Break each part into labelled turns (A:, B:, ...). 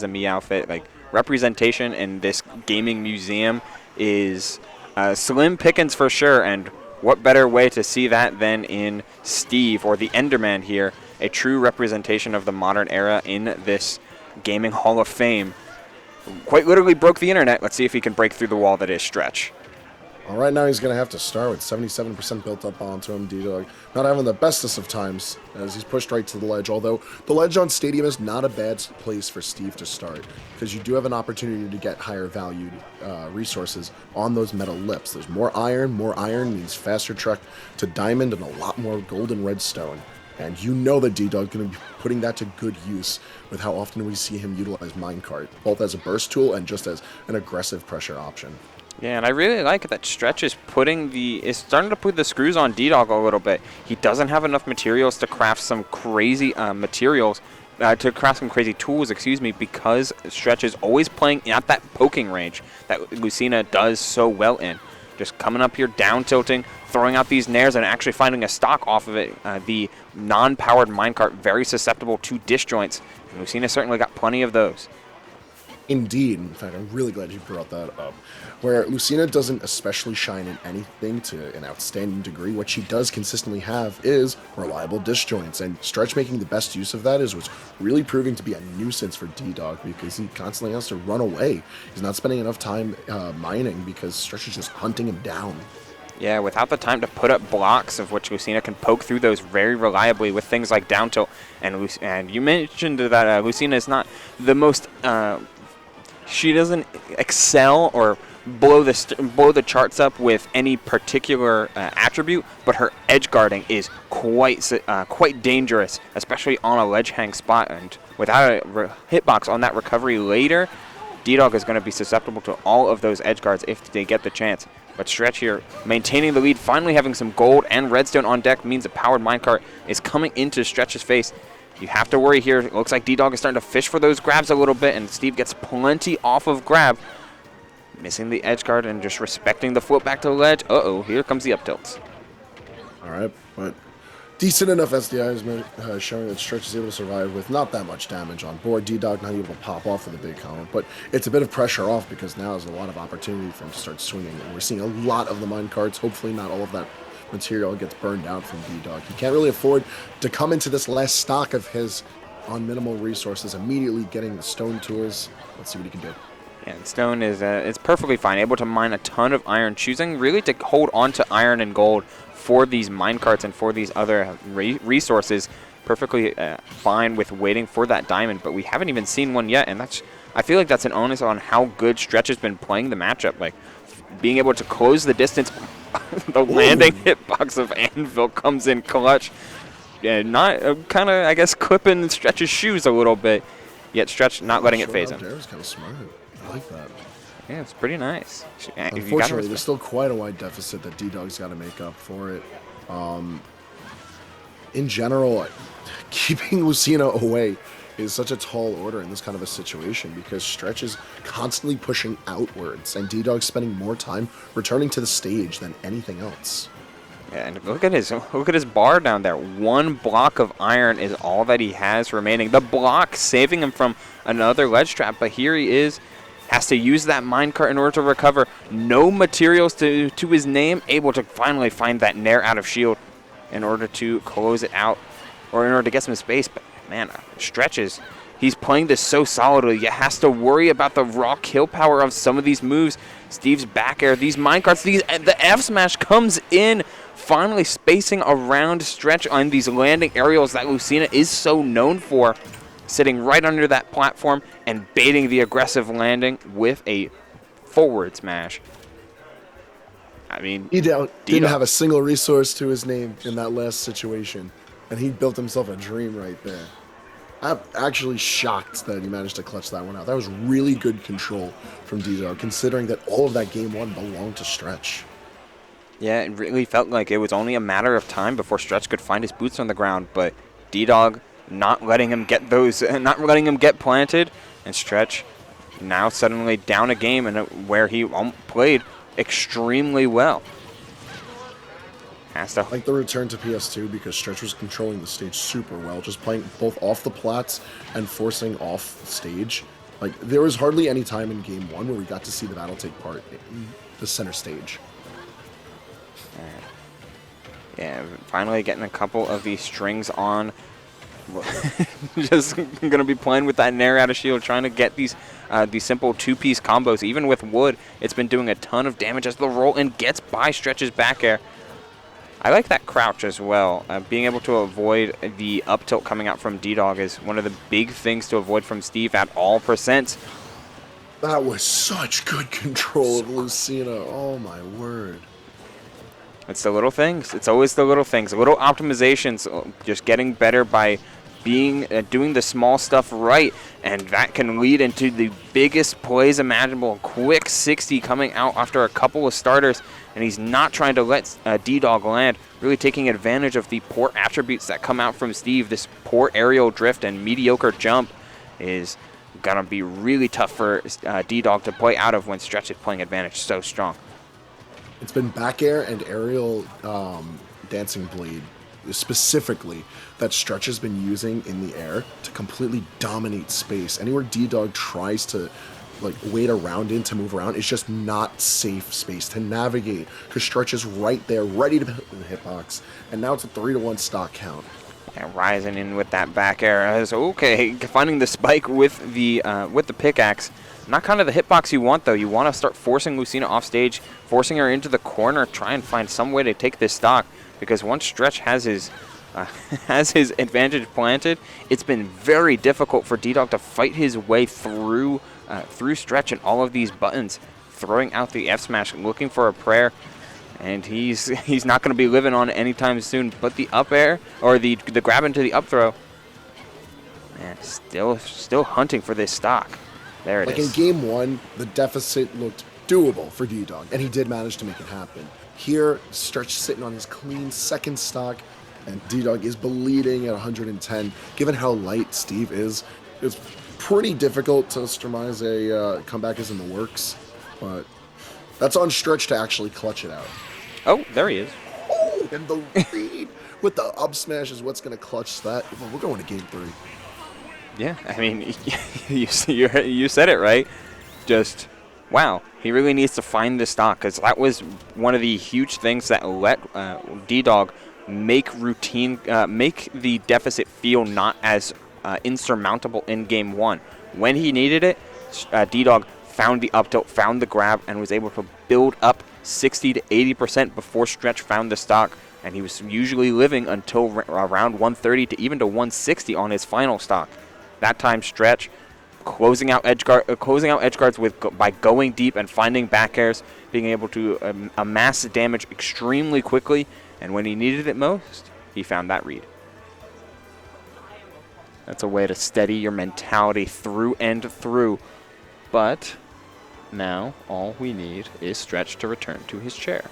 A: a me outfit. Like, representation in this gaming museum is slim pickings for sure, and what better way to see that than in Steve, or the Enderman here, a true representation of the modern era in this gaming Hall of Fame. Quite literally broke the internet. Let's see if he can break through the wall that is Stretch.
B: All right, now he's going to have to start with 77% built up onto him. DDog not having the bestest of times as he's pushed right to the ledge, although the ledge on Stadium is not a bad place for Steve to start because you do have an opportunity to get higher valued resources on those metal lips. There's more iron. More iron means faster trek to diamond and a lot more gold and redstone. And you know that DDog going to be putting that to good use with how often we see him utilize Minecart, both as a burst tool and just as an aggressive pressure option.
A: Yeah, and I really like that Stretch is starting to put the screws on DDog a little bit. He doesn't have enough materials to craft some crazy crazy tools, because Stretch is always playing at that poking range that Lucina does so well in. Just coming up here, down tilting, throwing out these nairs, and actually finding a stock off of it. The non-powered minecart, very susceptible to disjoints. And Lucina certainly got plenty of those.
B: Indeed. In fact, I'm really glad you brought that up. Where Lucina doesn't especially shine in anything to an outstanding degree, what she does consistently have is reliable disjoints, and Stretch making the best use of that is what's really proving to be a nuisance for DDog because he constantly has to run away. He's not spending enough time mining because Stretch is just hunting him down.
A: Yeah, without the time to put up blocks of which Lucina can poke through those very reliably with things like down tilt. And you mentioned that Lucina is not the most... she doesn't excel or blow the charts up with any particular attribute, but her edge guarding is quite dangerous, especially on a ledge hang spot. And without a hitbox on that recovery later, DDog is going to be susceptible to all of those edge guards if they get the chance. But Stretch here maintaining the lead, finally having some gold and redstone on deck means a powered minecart is coming into Stretch's face. You have to worry here. It looks like DDog is starting to fish for those grabs a little bit, and Steve gets plenty off of grab. Missing the edge guard and just respecting the float back to the ledge. Uh-oh, here comes the up tilts.
B: All right, but decent enough SDIs showing that Stretch is able to survive with not that much damage on board. DDog not able to pop off with a big column, but it's a bit of pressure off because now there's a lot of opportunity for him to start swinging. And we're seeing a lot of the mine carts. Hopefully not all of that material gets burned out from DDog. He can't really afford to come into this last stock of his on minimal resources, immediately getting the stone tools. Let's see what he can do.
A: And stone is it's perfectly fine, able to mine a ton of iron, choosing really to hold on to iron and gold for these minecarts and for these other resources. Perfectly fine with waiting for that diamond, but we haven't even seen one yet, and I feel like that's an onus on how good Stretch has been playing the matchup. Like, being able to close the distance. The landing hitbox of Anvil comes in clutch. Yeah, not kind of, I guess, clipping Stretch's shoes a little bit, yet Stretch not letting it phase him.
B: That was kind of smart. I like that.
A: Yeah, it's pretty nice.
B: Unfortunately, there's still quite a wide deficit that DDog's got to make up for it. In general, keeping Lucina away is such a tall order in this kind of a situation because Stretch is constantly pushing outwards and DDog's spending more time returning to the stage than anything else.
A: Yeah, and look at his bar down there. One block of iron is all that he has remaining. The block saving him from another ledge trap, but here he is. Has to use that minecart in order to recover. No materials to his name. Able to finally find that nair out of shield in order to close it out, or in order to get some space. But man, Stretches, he's playing this so solidly. You has to worry about the raw kill power of some of these moves. Steve's back air, these minecarts, the F smash comes in, finally spacing around Stretch on these landing aerials that Lucina is so known for. Sitting right under that platform and baiting the aggressive landing with a forward smash. I mean,
B: he didn't have a single resource to his name in that last situation, and he built himself a dream right there. I'm actually shocked that he managed to clutch that one out. That was really good control from DDog, considering that all of that game one belonged to Stretch.
A: Yeah, it really felt like it was only a matter of time before Stretch could find his boots on the ground, but DDog not letting him get planted, and Stretch now suddenly down a game where he played extremely well.
B: I like the return to PS2 because Stretch was controlling the stage super well, just playing both off the plats and forcing off the stage. Like, there was hardly any time in game 1 where we got to see the battle take part in the center stage.
A: Yeah, finally getting a couple of these strings on. Just going to be playing with that Nair out of shield, trying to get these simple two-piece combos. Even with wood, it's been doing a ton of damage as the roll-in gets by Stretch's back air. I like that crouch as well. Being able to avoid the up tilt coming out from DDog is one of the big things to avoid from Steve at all percents.
B: That was such good control of Lucina. Oh, my word.
A: It's the little things. It's always the little things. Little optimizations, just getting better by doing the small stuff right, and that can lead into the biggest plays imaginable. Quick 60 coming out after a couple of starters, and he's not trying to let DDog land, really taking advantage of the poor attributes that come out from Steve. This poor aerial drift and mediocre jump is going to be really tough for DDog to play out of when Stretch is playing advantage so strong.
B: It's been back air and aerial dancing blade specifically that Stretch has been using in the air to completely dominate space. Anywhere DDog tries to like wait around in to move around, it's just not safe space to navigate because Stretch is right there, ready to hit the hitbox. And now it's a 3-to-1 stock count.
A: And rising in with that back air. Okay, finding the spike with the pickaxe. Not kind of the hitbox you want, though. You want to start forcing Lucina off stage, forcing her into the corner, try and find some way to take this stock. Because once Stretch has his advantage planted, it's been very difficult for DDog to fight his way through Stretch and all of these buttons, throwing out the F smash, looking for a prayer, and he's not going to be living on it anytime soon. But the up air or the grab into the up throw, man, still hunting for this stock. There it is.
B: Like in game 1, the deficit looked doable for DDog, and he did manage to make it happen. Here, Stretch sitting on his clean second stock, and DDog is bleeding at 110. Given how light Steve is, it's pretty difficult to surmise a comeback is in the works, but that's on Stretch to actually clutch it out.
A: Oh, there he is.
B: Oh, and the read with the up smash is what's going to clutch that. Well, we're going to game 3.
A: Yeah, I mean, you said it right. Just, wow, he really needs to find this stock, because that was one of the huge things that let DDog make the deficit feel not as insurmountable in game 1. When he needed it, DDog found the up tilt, found the grab, and was able to build up 60 to 80% before Stretch found the stock, and he was usually living until around 130 to even to 160 on his final stock. That time, Stretch closing out edge guards by going deep and finding back airs, being able to amass damage extremely quickly, and when he needed it most, he found that read. That's a way to steady your mentality through and through. But now all we need is Stretch to return to his chair.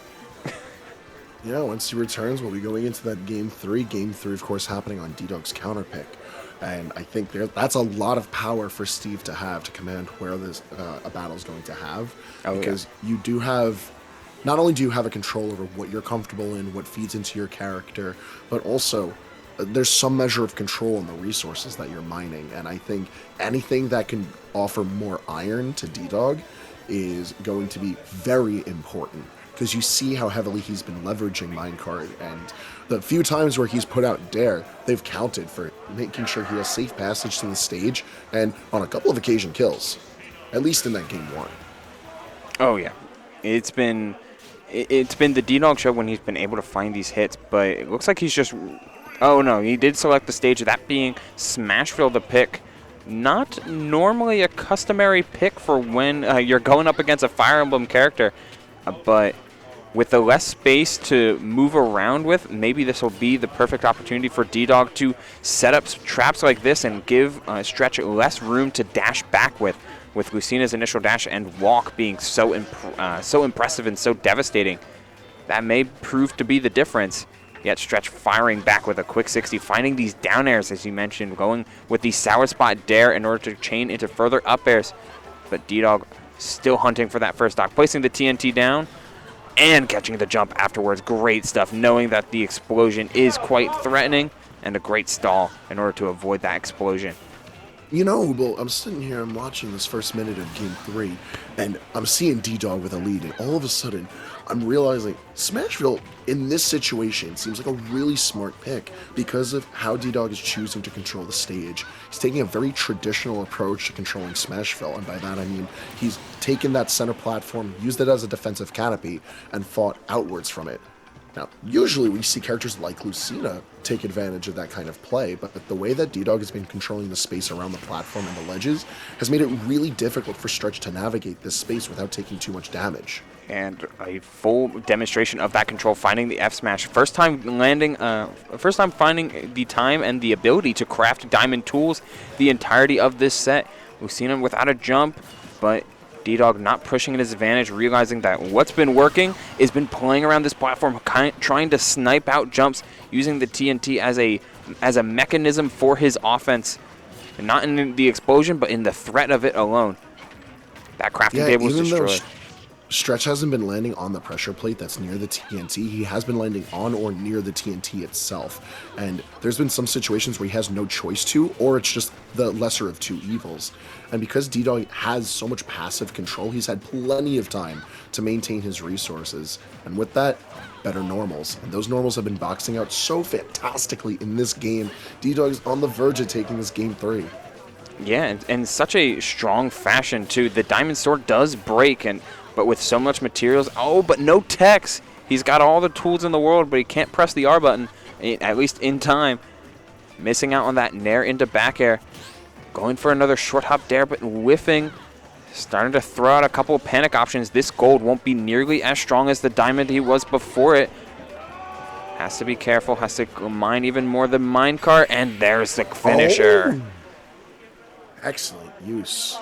B: Yeah, once he returns, we'll be going into that game 3. Game 3, of course, happening on DDog's counter pick. And I think that's a lot of power for Steve to have to command where this a battle is going to have. Because you do have, not only do you have a control over what you're comfortable in, what feeds into your character, but also there's some measure of control in the resources that you're mining. And I think anything that can offer more iron to DDog is going to be very important. Because you see how heavily he's been leveraging Minecart, and the few times where he's put out Dare, they've counted for making sure he has safe passage to the stage, and on a couple of occasion kills, at least in that game 1.
A: Oh yeah, it's been the DDog show when he's been able to find these hits, but it looks like he's just, oh no, he did select the stage, that being Smashville the pick. Not normally a customary pick for when you're going up against a Fire Emblem character, but with the less space to move around with, maybe this will be the perfect opportunity for DDog to set up traps like this and give Stretch less room to dash back with Lucina's initial dash and walk being so impressive and so devastating. That may prove to be the difference. Yet Stretch firing back with a quick 60, finding these down airs, as you mentioned, going with the Sour Spot Dare in order to chain into further up airs. But DDog still hunting for that first stock, placing the TNT down and catching the jump afterwards. Great stuff, knowing that the explosion is quite threatening, and a great stall in order to avoid that explosion.
B: Well, I'm sitting here, I'm watching this first minute of Game 3, and I'm seeing DDog with a lead, and all of a sudden, I'm realizing Smashville, in this situation, seems like a really smart pick because of how DDog is choosing to control the stage. He's taking a very traditional approach to controlling Smashville, and by that I mean he's taken that center platform, used it as a defensive canopy, and fought outwards from it. Now, usually we see characters like Lucina take advantage of that kind of play, but the way that DDog has been controlling the space around the platform and the ledges has made it really difficult for Stretch to navigate this space without taking too much damage.
A: And a full demonstration of that control, finding the F smash. First time finding the time and the ability to craft diamond tools the entirety of this set. Lucina without a jump, but DDog not pushing at his advantage, realizing that what's been working is been playing around this platform, trying to snipe out jumps, using the TNT as a mechanism for his offense, and not in the explosion, but in the threat of it alone. That crafting table was destroyed.
B: Stretch hasn't been landing on the pressure plate that's near the TNT. He has been landing on or near the TNT itself. And there's been some situations where he has no choice to, or it's just the lesser of two evils. And because DDog has so much passive control, he's had plenty of time to maintain his resources. And with that, better normals. And those normals have been boxing out so fantastically in this game. DDog's on the verge of taking this Game 3.
A: Yeah, and in such a strong fashion, too. The Diamond Sword does break, but with so much materials. Oh, but no techs. He's got all the tools in the world, but he can't press the R button, at least in time. Missing out on that nair into back air. Going for another short hop dare, but whiffing. Starting to throw out a couple of panic options. This gold won't be nearly as strong as the diamond he was before it. Has to be careful. Has to mine even more the minecart. And there's the finisher.
B: Oh. Excellent use.